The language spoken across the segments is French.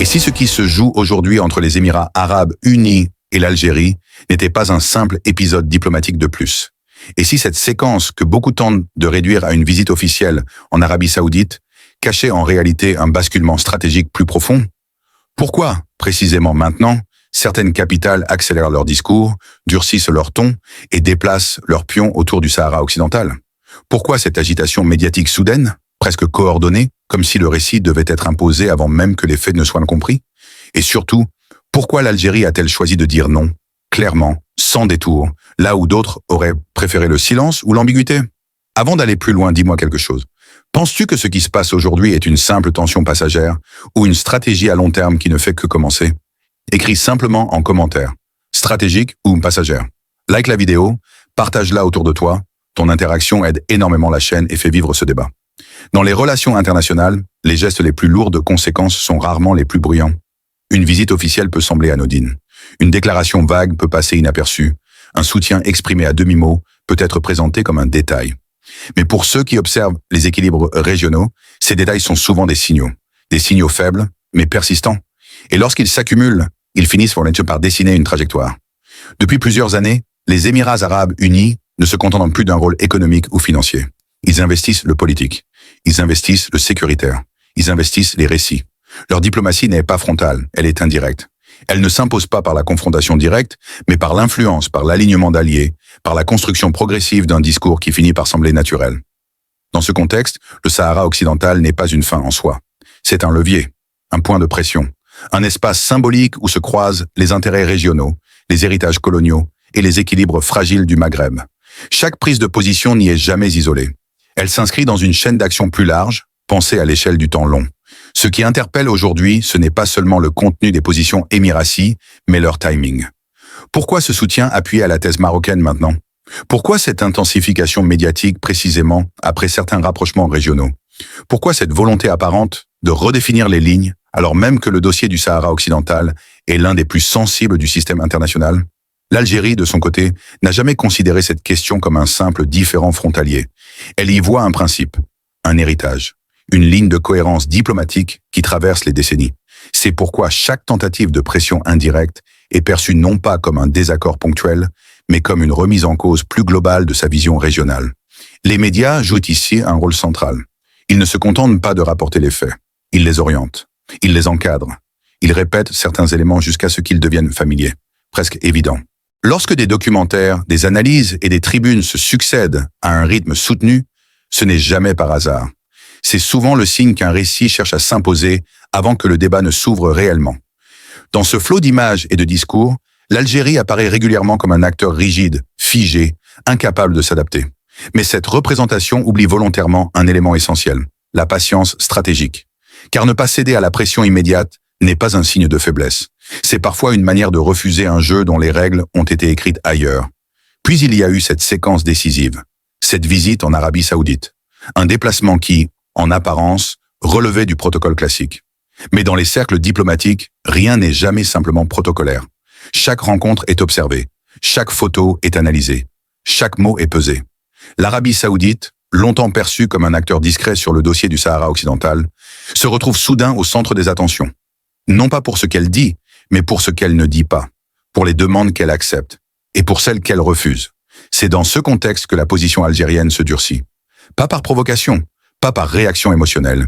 Et si ce qui se joue aujourd'hui entre les Émirats arabes unis et l'Algérie n'était pas un simple épisode diplomatique de plus? Et si cette séquence que beaucoup tentent de réduire à une visite officielle en Arabie Saoudite cachait en réalité un basculement stratégique plus profond? Pourquoi, précisément maintenant, certaines capitales accélèrent leur discours, durcissent leur ton et déplacent leurs pions autour du Sahara occidental? Pourquoi cette agitation médiatique soudaine, presque coordonnée, comme si le récit devait être imposé avant même que les faits ne soient compris? Et surtout, pourquoi l'Algérie a-t-elle choisi de dire non, clairement, sans détour, là où d'autres auraient préféré le silence ou l'ambiguïté? Avant d'aller plus loin, dis-moi quelque chose. Penses-tu que ce qui se passe aujourd'hui est une simple tension passagère ou une stratégie à long terme qui ne fait que commencer? Écris simplement en commentaire, stratégique ou passagère. Like la vidéo, partage-la autour de toi. Ton interaction aide énormément la chaîne et fait vivre ce débat. Dans les relations internationales, les gestes les plus lourds de conséquences sont rarement les plus bruyants. Une visite officielle peut sembler anodine. Une déclaration vague peut passer inaperçue. Un soutien exprimé à demi-mot peut être présenté comme un détail. Mais pour ceux qui observent les équilibres régionaux, ces détails sont souvent des signaux faibles, mais persistants. Et lorsqu'ils s'accumulent, ils finissent par dessiner une trajectoire. Depuis plusieurs années, les Émirats arabes unis ne se contentent plus d'un rôle économique ou financier. Ils investissent le politique, ils investissent le sécuritaire, ils investissent les récits. Leur diplomatie n'est pas frontale, elle est indirecte. Elle ne s'impose pas par la confrontation directe, mais par l'influence, par l'alignement d'alliés, par la construction progressive d'un discours qui finit par sembler naturel. Dans ce contexte, le Sahara occidental n'est pas une fin en soi. C'est un levier, un point de pression, un espace symbolique où se croisent les intérêts régionaux, les héritages coloniaux et les équilibres fragiles du Maghreb. Chaque prise de position n'y est jamais isolée. Elle s'inscrit dans une chaîne d'action plus large, pensée à l'échelle du temps long. Ce qui interpelle aujourd'hui, ce n'est pas seulement le contenu des positions émiraties, mais leur timing. Pourquoi ce soutien appuyé à la thèse marocaine maintenant? Pourquoi cette intensification médiatique précisément après certains rapprochements régionaux? Pourquoi cette volonté apparente de redéfinir les lignes alors même que le dossier du Sahara occidental est l'un des plus sensibles du système international? L'Algérie, de son côté, n'a jamais considéré cette question comme un simple différend frontalier. Elle y voit un principe, un héritage, une ligne de cohérence diplomatique qui traverse les décennies. C'est pourquoi chaque tentative de pression indirecte est perçue non pas comme un désaccord ponctuel, mais comme une remise en cause plus globale de sa vision régionale. Les médias jouent ici un rôle central. Ils ne se contentent pas de rapporter les faits. Ils les orientent. Ils les encadrent. Ils répètent certains éléments jusqu'à ce qu'ils deviennent familiers, presque évidents. Lorsque des documentaires, des analyses et des tribunes se succèdent à un rythme soutenu, ce n'est jamais par hasard. C'est souvent le signe qu'un récit cherche à s'imposer avant que le débat ne s'ouvre réellement. Dans ce flot d'images et de discours, l'Algérie apparaît régulièrement comme un acteur rigide, figé, incapable de s'adapter. Mais cette représentation oublie volontairement un élément essentiel, la patience stratégique. Car ne pas céder à la pression immédiate n'est pas un signe de faiblesse. C'est parfois une manière de refuser un jeu dont les règles ont été écrites ailleurs. Puis il y a eu cette séquence décisive, cette visite en Arabie Saoudite. Un déplacement qui, en apparence, relevait du protocole classique. Mais dans les cercles diplomatiques, rien n'est jamais simplement protocolaire. Chaque rencontre est observée, chaque photo est analysée, chaque mot est pesé. L'Arabie Saoudite, longtemps perçue comme un acteur discret sur le dossier du Sahara occidental, se retrouve soudain au centre des attentions. Non pas pour ce qu'elle dit, mais pour ce qu'elle ne dit pas, pour les demandes qu'elle accepte, et pour celles qu'elle refuse. C'est dans ce contexte que la position algérienne se durcit. Pas par provocation, pas par réaction émotionnelle,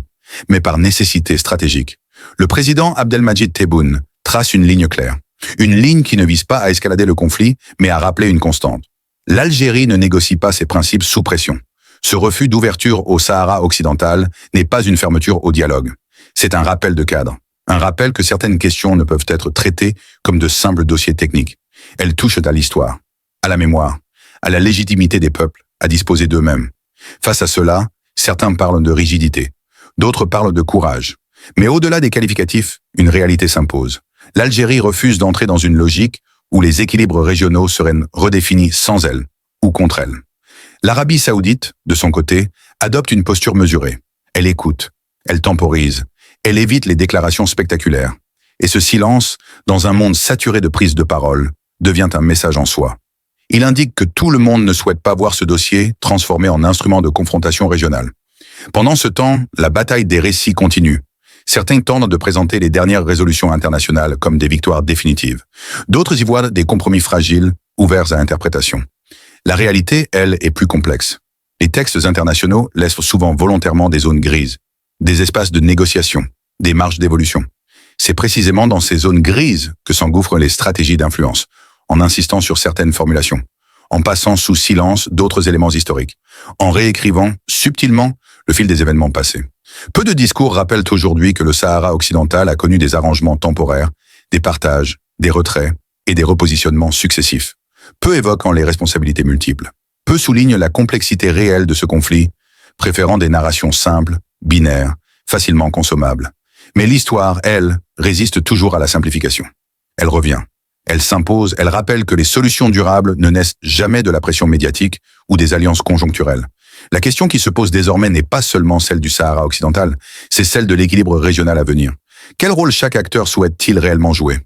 mais par nécessité stratégique. Le président Abdelmadjid Tebboune trace une ligne claire. Une ligne qui ne vise pas à escalader le conflit, mais à rappeler une constante. L'Algérie ne négocie pas ses principes sous pression. Ce refus d'ouverture au Sahara occidental n'est pas une fermeture au dialogue. C'est un rappel de cadre. Un rappel que certaines questions ne peuvent être traitées comme de simples dossiers techniques. Elles touchent à l'histoire, à la mémoire, à la légitimité des peuples à disposer d'eux-mêmes. Face à cela, certains parlent de rigidité, d'autres parlent de courage. Mais au-delà des qualificatifs, une réalité s'impose. L'Algérie refuse d'entrer dans une logique où les équilibres régionaux seraient redéfinis sans elle ou contre elle. L'Arabie saoudite, de son côté, adopte une posture mesurée. Elle écoute, elle temporise, elle évite les déclarations spectaculaires. Et ce silence, dans un monde saturé de prises de parole, devient un message en soi. Il indique que tout le monde ne souhaite pas voir ce dossier transformé en instrument de confrontation régionale. Pendant ce temps, la bataille des récits continue. Certains tentent de présenter les dernières résolutions internationales comme des victoires définitives. D'autres y voient des compromis fragiles, ouverts à interprétation. La réalité, elle, est plus complexe. Les textes internationaux laissent souvent volontairement des zones grises, des espaces de négociation, des marges d'évolution. C'est précisément dans ces zones grises que s'engouffrent les stratégies d'influence, en insistant sur certaines formulations, en passant sous silence d'autres éléments historiques, en réécrivant subtilement le fil des événements passés. Peu de discours rappellent aujourd'hui que le Sahara occidental a connu des arrangements temporaires, des partages, des retraits et des repositionnements successifs. Peu évoquent les responsabilités multiples. Peu soulignent la complexité réelle de ce conflit, préférant des narrations simples, binaires, facilement consommables. Mais l'histoire, elle, résiste toujours à la simplification. Elle revient. Elle s'impose, elle rappelle que les solutions durables ne naissent jamais de la pression médiatique ou des alliances conjoncturelles. La question qui se pose désormais n'est pas seulement celle du Sahara occidental, c'est celle de l'équilibre régional à venir. Quel rôle chaque acteur souhaite-t-il réellement jouer?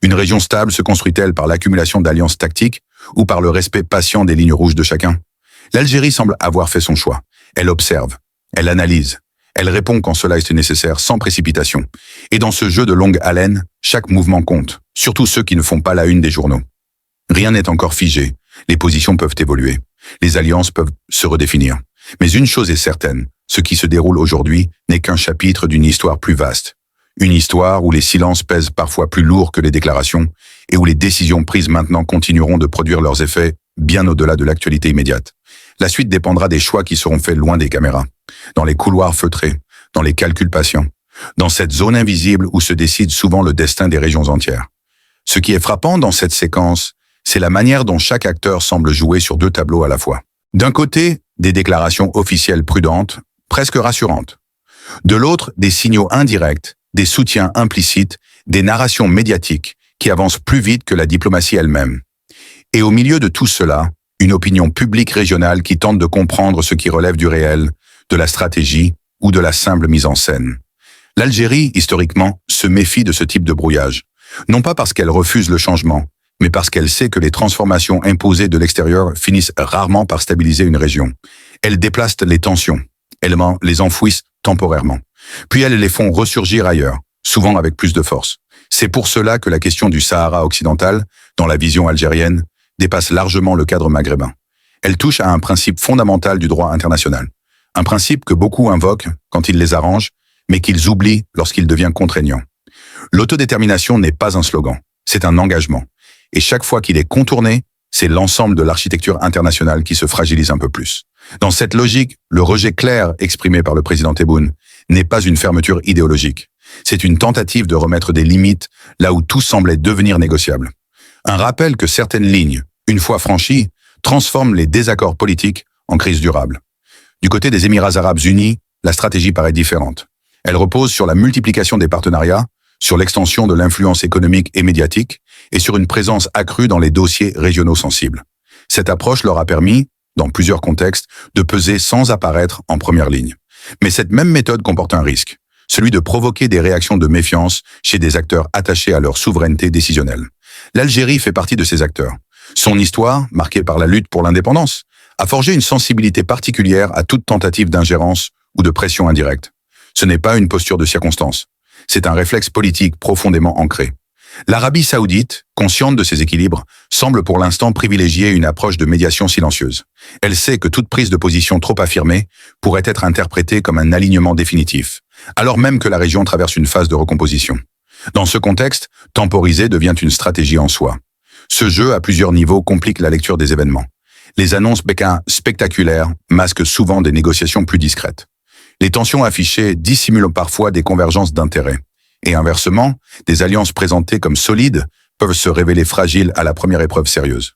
Une région stable se construit-elle par l'accumulation d'alliances tactiques ou par le respect patient des lignes rouges de chacun? L'Algérie semble avoir fait son choix. Elle observe, elle analyse, elle répond quand cela est nécessaire sans précipitation. Et dans ce jeu de longue haleine, chaque mouvement compte, surtout ceux qui ne font pas la une des journaux. Rien n'est encore figé, les positions peuvent évoluer, les alliances peuvent se redéfinir. Mais une chose est certaine, ce qui se déroule aujourd'hui n'est qu'un chapitre d'une histoire plus vaste. Une histoire où les silences pèsent parfois plus lourd que les déclarations et où les décisions prises maintenant continueront de produire leurs effets bien au-delà de l'actualité immédiate. La suite dépendra des choix qui seront faits loin des caméras, dans les couloirs feutrés, dans les calculs patients, dans cette zone invisible où se décide souvent le destin des régions entières. Ce qui est frappant dans cette séquence, c'est la manière dont chaque acteur semble jouer sur deux tableaux à la fois. D'un côté, des déclarations officielles prudentes, presque rassurantes. De l'autre, des signaux indirects, des soutiens implicites, des narrations médiatiques qui avancent plus vite que la diplomatie elle-même. Et au milieu de tout cela, une opinion publique régionale qui tente de comprendre ce qui relève du réel, de la stratégie ou de la simple mise en scène. L'Algérie, historiquement, se méfie de ce type de brouillage. Non pas parce qu'elle refuse le changement, mais parce qu'elle sait que les transformations imposées de l'extérieur finissent rarement par stabiliser une région. Elles déplacent les tensions, elles les enfouissent temporairement. Puis elles les font ressurgir ailleurs, souvent avec plus de force. C'est pour cela que la question du Sahara occidental, dans la vision algérienne, dépasse largement le cadre maghrébin. Elle touche à un principe fondamental du droit international. Un principe que beaucoup invoquent quand il les arrange, mais qu'ils oublient lorsqu'il devient contraignant. L'autodétermination n'est pas un slogan, c'est un engagement. Et chaque fois qu'il est contourné, c'est l'ensemble de l'architecture internationale qui se fragilise un peu plus. Dans cette logique, le rejet clair exprimé par le président Tebboune n'est pas une fermeture idéologique. C'est une tentative de remettre des limites là où tout semblait devenir négociable. Un rappel que certaines lignes, une fois franchies, transforment les désaccords politiques en crise durable. Du côté des Émirats arabes unis, la stratégie paraît différente. Elle repose sur la multiplication des partenariats, sur l'extension de l'influence économique et médiatique, et sur une présence accrue dans les dossiers régionaux sensibles. Cette approche leur a permis, dans plusieurs contextes, de peser sans apparaître en première ligne. Mais cette même méthode comporte un risque, celui de provoquer des réactions de méfiance chez des acteurs attachés à leur souveraineté décisionnelle. L'Algérie fait partie de ces acteurs. Son histoire, marquée par la lutte pour l'indépendance, a forgé une sensibilité particulière à toute tentative d'ingérence ou de pression indirecte. Ce n'est pas une posture de circonstance. C'est un réflexe politique profondément ancré. L'Arabie saoudite, consciente de ses équilibres, semble pour l'instant privilégier une approche de médiation silencieuse. Elle sait que toute prise de position trop affirmée pourrait être interprétée comme un alignement définitif, alors même que la région traverse une phase de recomposition. Dans ce contexte, temporiser devient une stratégie en soi. Ce jeu, à plusieurs niveaux, complique la lecture des événements. Les annonces spectaculaires masquent souvent des négociations plus discrètes. Les tensions affichées dissimulent parfois des convergences d'intérêts. Et inversement, des alliances présentées comme solides peuvent se révéler fragiles à la première épreuve sérieuse.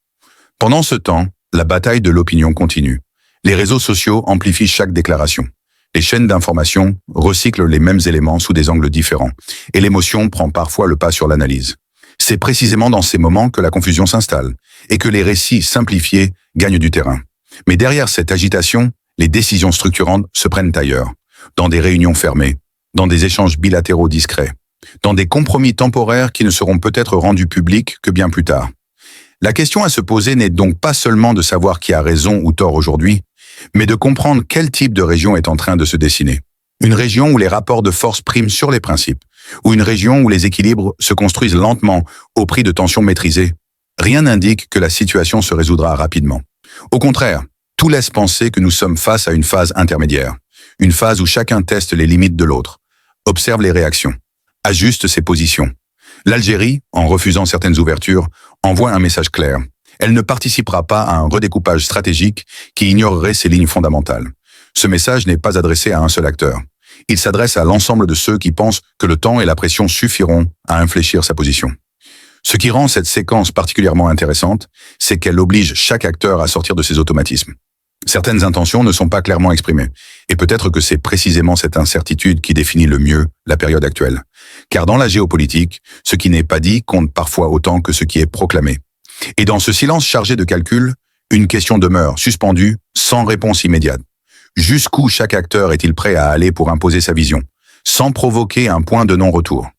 Pendant ce temps, la bataille de l'opinion continue. Les réseaux sociaux amplifient chaque déclaration. Les chaînes d'information recyclent les mêmes éléments sous des angles différents. Et l'émotion prend parfois le pas sur l'analyse. C'est précisément dans ces moments que la confusion s'installe et que les récits simplifiés gagnent du terrain. Mais derrière cette agitation, les décisions structurantes se prennent ailleurs, dans des réunions fermées, dans des échanges bilatéraux discrets, dans des compromis temporaires qui ne seront peut-être rendus publics que bien plus tard. La question à se poser n'est donc pas seulement de savoir qui a raison ou tort aujourd'hui, mais de comprendre quel type de région est en train de se dessiner. Une région où les rapports de force priment sur les principes, ou une région où les équilibres se construisent lentement au prix de tensions maîtrisées. Rien n'indique que la situation se résoudra rapidement. Au contraire, tout laisse penser que nous sommes face à une phase intermédiaire, une phase où chacun teste les limites de l'autre, observe les réactions, ajuste ses positions. L'Algérie, en refusant certaines ouvertures, envoie un message clair. Elle ne participera pas à un redécoupage stratégique qui ignorerait ses lignes fondamentales. Ce message n'est pas adressé à un seul acteur. Il s'adresse à l'ensemble de ceux qui pensent que le temps et la pression suffiront à infléchir sa position. Ce qui rend cette séquence particulièrement intéressante, c'est qu'elle oblige chaque acteur à sortir de ses automatismes. Certaines intentions ne sont pas clairement exprimées, et peut-être que c'est précisément cette incertitude qui définit le mieux la période actuelle. Car dans la géopolitique, ce qui n'est pas dit compte parfois autant que ce qui est proclamé. Et dans ce silence chargé de calculs, une question demeure, suspendue, sans réponse immédiate. Jusqu'où chaque acteur est-il prêt à aller pour imposer sa vision, sans provoquer un point de non-retour?